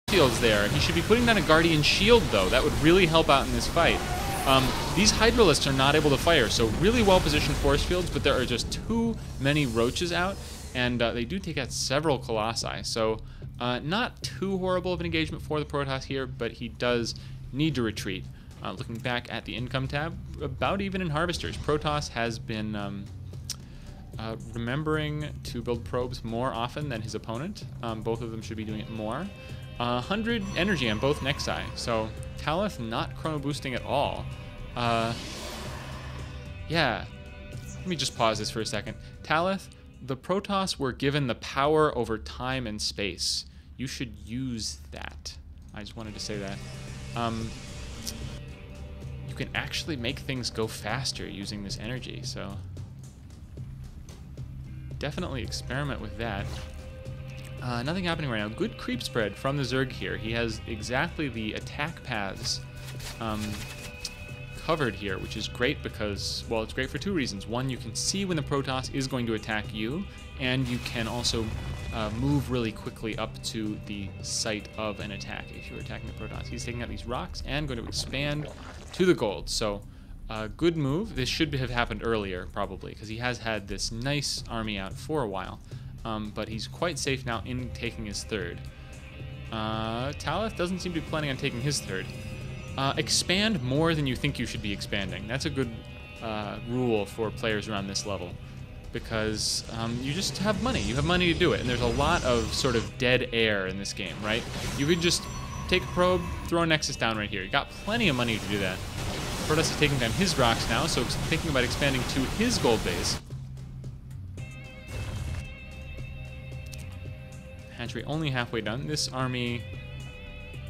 Shields there. He should be putting down a Guardian Shield, though. That would really help out in this fight. These Hydralisks are not able to fire, so really well-positioned force fields, but there are just too many roaches out, and they do take out several Colossi. So not too horrible of an engagement for the Protoss here, but he does need to retreat. Looking back at the income tab, about even in Harvesters. Protoss has been remembering to build probes more often than his opponent. Both of them should be doing it more. 100 energy on both Nexi, so Talleth not chrono boosting at all. Yeah, let me just pause this for a second. Talleth, the Protoss were given the power over time and space. You should use that. I just wanted to say that. You can actually make things go faster using this energy, so definitely experiment with that. Nothing happening right now. Good creep spread from the Zerg here. He has exactly the attack paths covered here, which is great because, well, it's great for two reasons. One, you can see when the Protoss is going to attack you, and you can also move really quickly up to the site of an attack if you're attacking the Protoss. He's taking out these rocks and going to expand to the gold. So, good move. This should have happened earlier, probably, because he has had this nice army out for a while. But he's quite safe now in taking his third. Talleth doesn't seem to be planning on taking his third. Expand more than you think you should be expanding. That's a good rule for players around this level, because you just have money. You have money to do it, and there's a lot of sort of dead air in this game, right? You could just take a probe, throw a Nexus down right here. You got plenty of money to do that. Protoss is taking down his rocks now, so thinking about expanding to his gold base. Hatchery only halfway done. This army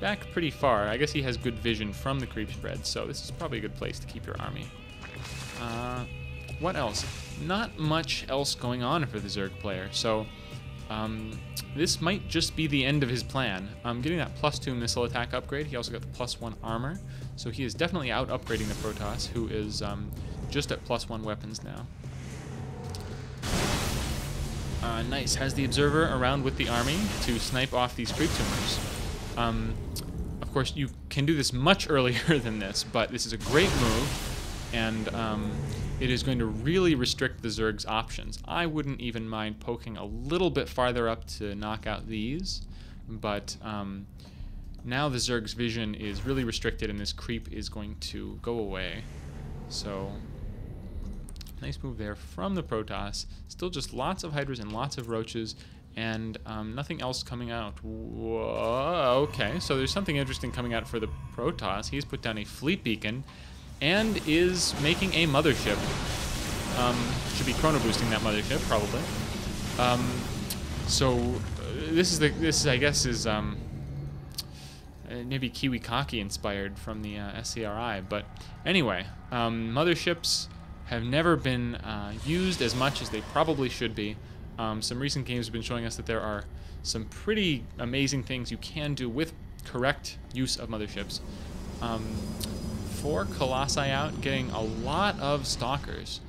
back pretty far. I guess he has good vision from the creep spread, so this is probably a good place to keep your army. What else? Not much else going on for the Zerg player, so this might just be the end of his plan. Getting that +2 missile attack upgrade. He also got the +1 armor, so he is definitely out upgrading the Protoss, who is just at +1 weapons now. Nice. Has the Observer around with the army to snipe off these creep tumors. Of course, you can do this much earlier than this, but this is a great move, and it is going to really restrict the Zerg's options. I wouldn't even mind poking a little bit farther up to knock out these, but now the Zerg's vision is really restricted, and this creep is going to go away. So, nice move there from the Protoss. Still just lots of Hydras and lots of Roaches, and nothing else coming out. Whoa, okay, so there's something interesting coming out for the Protoss. He's put down a fleet beacon and is making a mothership. Should be chrono boosting that mothership, probably. So this I guess is maybe Kiwikaki inspired from the SCRI, but anyway, motherships have never been used as much as they probably should be. Some recent games have been showing us that there are some pretty amazing things you can do with correct use of motherships. 4 Colossi out, getting a lot of Stalkers.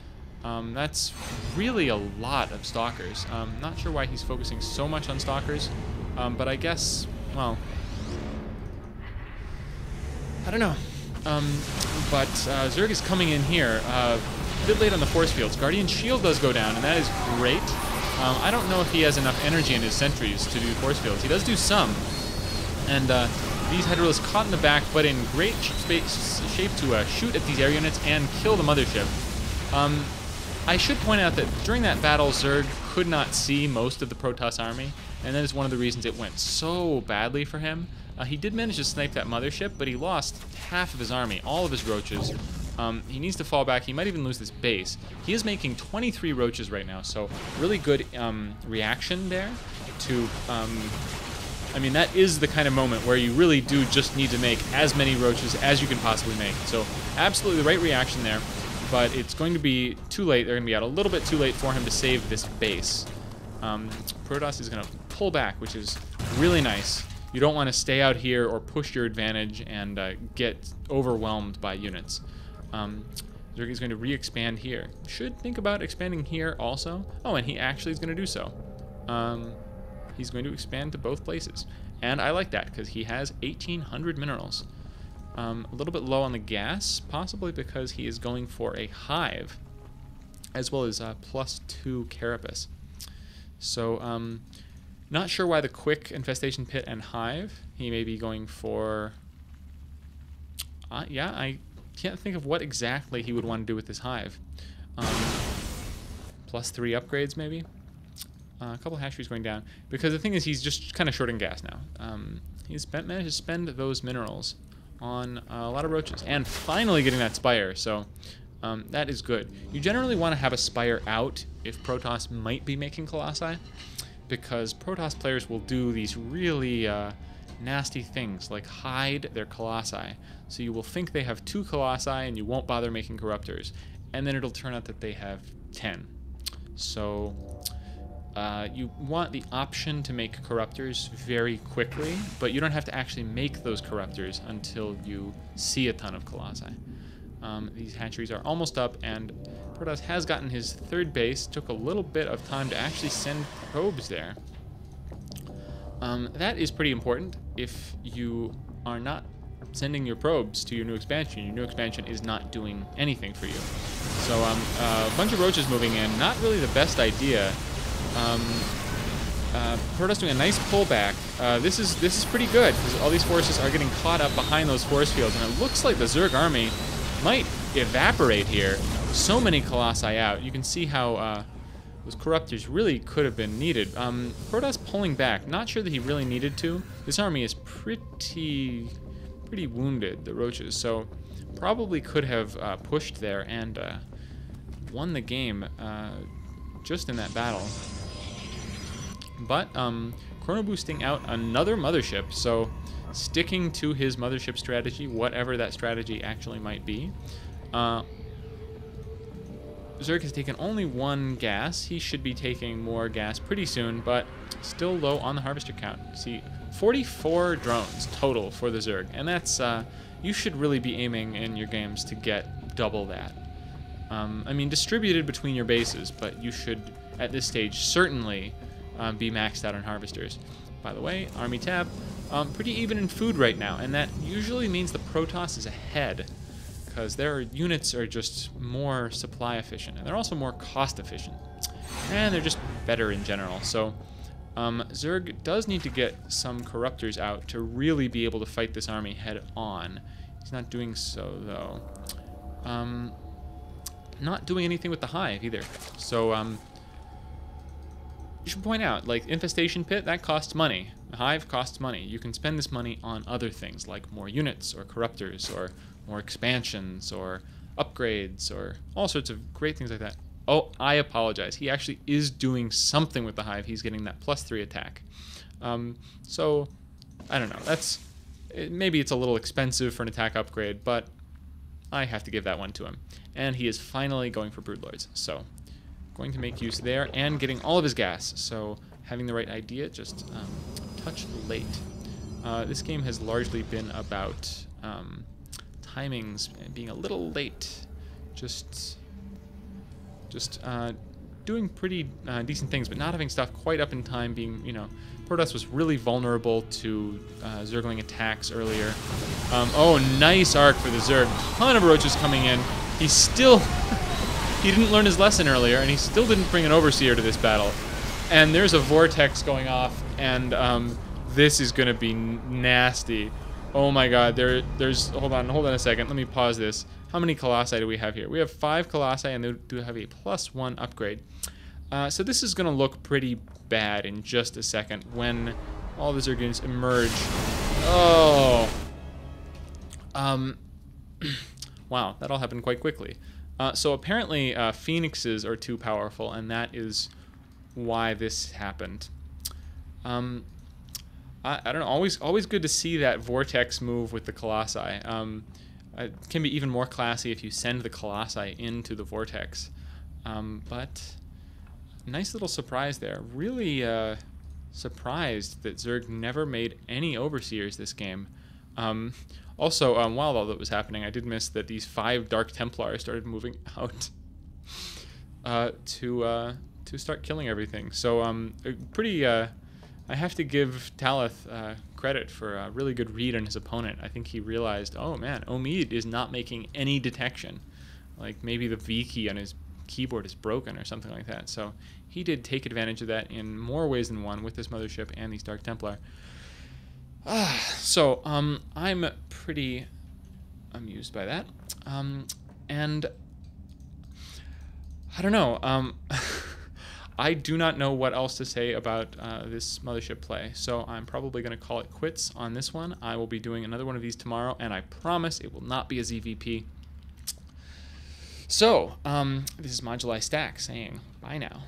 That's really a lot of Stalkers. Not sure why he's focusing so much on Stalkers, but I guess, well, I don't know. But Zerg is coming in here a bit late on the force fields. Guardian Shield does go down, and that is great. I don't know if he has enough energy in his sentries to do force fields. He does do some, and these Hydralisks caught in the back, but in great shape to shoot at these air units and kill the mothership. I should point out that during that battle, Zerg could not see most of the Protoss army, and that is one of the reasons it went so badly for him. He did manage to snipe that mothership, but he lost half of his army, all of his Roaches. He needs to fall back. He might even lose this base. He is making 23 Roaches right now, so really good reaction there to... I mean, that is the kind of moment where you really do just need to make as many Roaches as you can possibly make. So absolutely the right reaction there, but it's going to be too late. They're going to be out a little bit too late for him to save this base. Protoss is going to pull back, which is really nice. You don't want to stay out here or push your advantage and get overwhelmed by units. Zerg is going to re-expand here. Should think about expanding here also. Oh, and he actually is going to do so. He's going to expand to both places. And I like that, because he has 1,800 minerals. A little bit low on the gas, possibly because he is going for a hive, as well as +2 carapace. So, not sure why the quick infestation pit and hive. He may be going for... yeah, I can't think of what exactly he would want to do with this hive. +3 upgrades, maybe? A couple hatcheries going down. Because the thing is, he's just kind of short on gas now. He's managed to spend those minerals on a lot of roaches. And finally getting that spire, so that is good. You generally want to have a spire out if Protoss might be making Colossi, because Protoss players will do these really nasty things, like hide their Colossi. So you will think they have 2 Colossi and you won't bother making Corruptors. And then it'll turn out that they have 10. So you want the option to make Corruptors very quickly, but you don't have to actually make those Corruptors until you see a ton of Colossi. These hatcheries are almost up, and Protoss has gotten his 3rd base. Took a little bit of time to actually send probes there. That is pretty important. If you are not sending your probes to your new expansion is not doing anything for you. So a bunch of roaches moving in, not really the best idea. Protoss doing a nice pullback. This is pretty good, because all these forces are getting caught up behind those force fields, and it looks like the Zerg army might evaporate here. So many Colossi out. You can see how those Corruptors really could have been needed. Protoss pulling back. Not sure that he really needed to. This army is pretty wounded, the roaches, so probably could have pushed there and won the game just in that battle. But chrono boosting out another mothership, so sticking to his mothership strategy, whatever that strategy actually might be. Zerg has taken only 1 gas. He should be taking more gas pretty soon, but still low on the harvester count. See, 44 drones total for the Zerg, and that's you should really be aiming in your games to get double that. I mean, distributed between your bases, but you should, at this stage, certainly be maxed out on harvesters. By the way, army tab, pretty even in food right now, and that usually means the Protoss is ahead, because their units are just more supply efficient, and they're also more cost efficient, and they're just better in general. So Zerg does need to get some Corruptors out to really be able to fight this army head on. He's not doing so, though. Not doing anything with the hive either. So you should point out, like, infestation pit, that costs money. The hive costs money. You can spend this money on other things, like more units or Corruptors or more expansions or upgrades or all sorts of great things like that. Oh, I apologize. He actually is doing something with the hive. He's getting that +3 attack. So, I don't know. Maybe it's a little expensive for an attack upgrade, but I have to give that one to him. And he is finally going for Broodlords. So, going to make use there and getting all of his gas. So, having the right idea, just touch late. This game has largely been about timings and being a little late. Just doing pretty decent things, but not having stuff quite up in time. Being, Protoss was really vulnerable to Zergling attacks earlier. Oh, nice arc for the Zerg. Ton of roaches coming in. He still, he didn't learn his lesson earlier, and he still didn't bring an Overseer to this battle. And there's a vortex going off, and this is going to be nasty. Oh my god, there's, hold on a second, let me pause this. How many Colossi do we have here? We have 5 Colossi, and they do have a +1 upgrade. So this is going to look pretty bad in just a second when all the Zergons emerge. Oh. Wow, that all happened quite quickly. So apparently Phoenixes are too powerful, and that is why this happened. I don't know, always good to see that vortex move with the Colossi. It can be even more classy if you send the Colossi into the vortex. But nice little surprise there. Really surprised that Zerg never made any Overseers this game. Also, while all that was happening, I did miss that these 5 Dark Templars started moving out to start killing everything. So pretty I have to give Talleth credit for a really good read on his opponent. I think he realized, oh man, Omeed is not making any detection. Like maybe the V key on his keyboard is broken or something like that. So he did take advantage of that in more ways than one with this mothership and these Dark Templar. So I'm pretty amused by that. And I don't know. I do not know what else to say about this mothership play, so I'm probably going to call it quits on this one. I will be doing another one of these tomorrow, and I promise it will not be a ZVP. So, this is modulistack saying bye now.